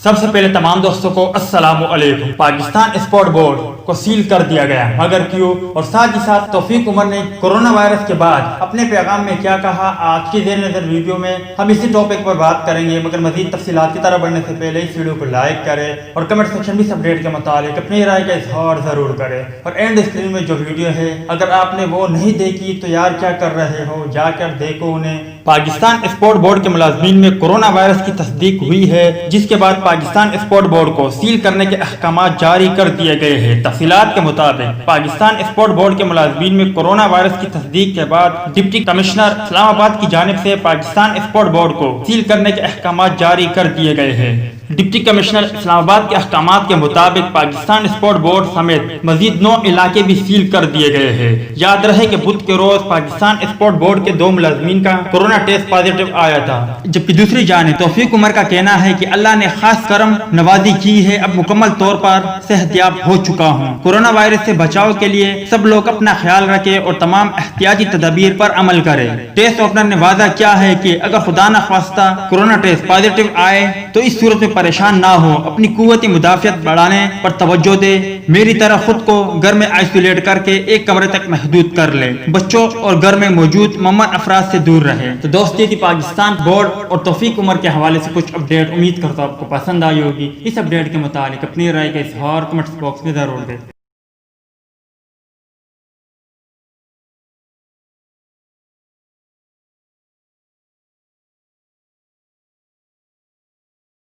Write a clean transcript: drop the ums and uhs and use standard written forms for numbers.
سب سے پہلے تمام دوستوں کو السلام علیکم۔ پاکستان اسپورٹ بورڈ کو سیل کر دیا گیا، مگر کیوں؟ اور ساتھ ہی ساتھ توفیق عمر نے کورونا وائرس کے بعد اپنے پیغام میں کیا کہا، آج کی زیر نظر ویڈیو میں ہم اسی ٹاپک پر بات کریں گے۔ مگر مزید تفصیلات کی طرف بڑھنے سے پہلے اس ویڈیو کو لائک کریں اور کمنٹ سیکشن میں اس اپڈیٹ کے متعلق اپنی رائے کا اظہار ضرور کریں۔ اور اینڈ اسکرین میں جو ویڈیو ہے، اگر آپ نے وہ نہیں دیکھی تو یار کیا کر رہے ہو، جا کر دیکھو انہیں۔ پاکستان اسپورٹ بورڈ کے ملازمین میں کورونا وائرس کی تصدیق ہوئی ہے، جس کے بعد پاکستان اسپورٹ بورڈ کو سیل کرنے کے احکامات جاری کر دیے گئے ہیں۔ تفصیلات کے مطابق پاکستان اسپورٹ بورڈ کے ملازمین میں کورونا وائرس کی تصدیق کے بعد ڈپٹی کمشنر اسلام آباد کی جانب سے پاکستان اسپورٹ بورڈ کو سیل کرنے کے احکامات جاری کر دیے گئے ہیں۔ ڈپٹی کمشنر اسلام آباد کے احکامات کے مطابق پاکستان اسپورٹ بورڈ سمیت مزید 9 علاقے بھی سیل کر دیے گئے ہیں۔ یاد رہے کہ بدھ کے روز پاکستان اسپورٹ بورڈ کے 2 ملازمین کا کورونا ٹیسٹ پازیٹیو آیا تھا، جبکہ دوسری جانب توفیق عمر کا کہنا ہے کہ اللہ نے خاص کرم نوازی کی ہے، اب مکمل طور پر صحت یاب ہو چکا ہوں۔ کورونا وائرس سے بچاؤ کے لیے سب لوگ اپنا خیال رکھیں اور تمام احتیاطی تدابیر پر عمل کریں۔ ٹیسٹ اوپنر نے وعدہ کیا ہے کہ اگر خدا نخواستہ کورونا ٹیسٹ پازیٹیو آئے تو اس صورت میں پریشان نہ ہو، اپنی قوت مدافعت بڑھانے پر توجہ دے، میری طرح خود کو گھر میں آئسولیٹ کر کے ایک کمرے تک محدود کر لے، بچوں اور گھر میں موجود ممن افراد سے دور رہے۔ تو دوست، یہ تھی پاکستان بورڈ اور توفیق عمر کے حوالے سے کچھ اپڈیٹ، امید کرتا ہوں آپ کو پسند آئی ہوگی۔ اس اپڈیٹ کے متعلق اپنی رائے کا اظہار کمنٹ باکس میں ضرور دیں۔